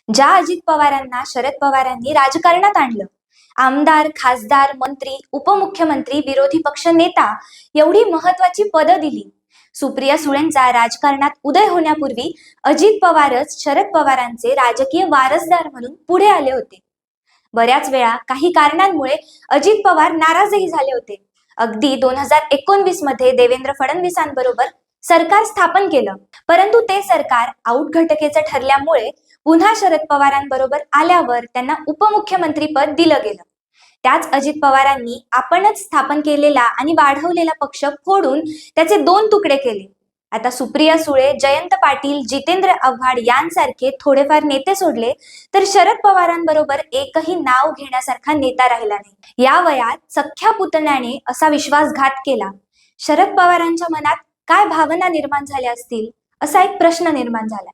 ज्या अजित पवारांना शरद पवारांनी राजकारणात आणलं, आमदार, खासदार, मंत्री, उपमुख्यमंत्री, विरोधी पक्ष नेता एवढी महत्वाची पदं दिली. सुप्रिया सुळेंचा राजकारणात उदय होण्यापूर्वी अजित पवारच शरद पवारांचे राजकीय वारसदार म्हणून पुढे आले होते. बऱ्याच वेळा काही कारणांमुळे अजित पवार नाराजही झाले होते. अगदी 2019 मध्ये देवेंद्र फडणवीसांबरोबर सरकार स्थापन केलं, परंतु ते सरकार आऊट घटकेचं ठरल्यामुळे पुन्हा शरद पवारांबरोबर आल्यावर त्यांना उपमुख्यमंत्री पद दिलं गेलं. त्याच अजित पवारांनी आपणच स्थापन केलेला आणि वाढवलेला पक्ष फोडून त्याचे 2 तुकडे केले. आता सुप्रिया सुळे, जयंत पाटील, जितेंद्र आव्हाड यांसारखे थोडेफार नेते सोडले तर शरद पवारांबरोबर एकही नाव घेण्यासारखा नेता राहिला नाही. या वयात सख्या पुतण्याने असा विश्वासघात केला. शरद पवारांच्या मनात काय भावना निर्माण झाल्या असतील असा एक प्रश्न निर्माण झाला.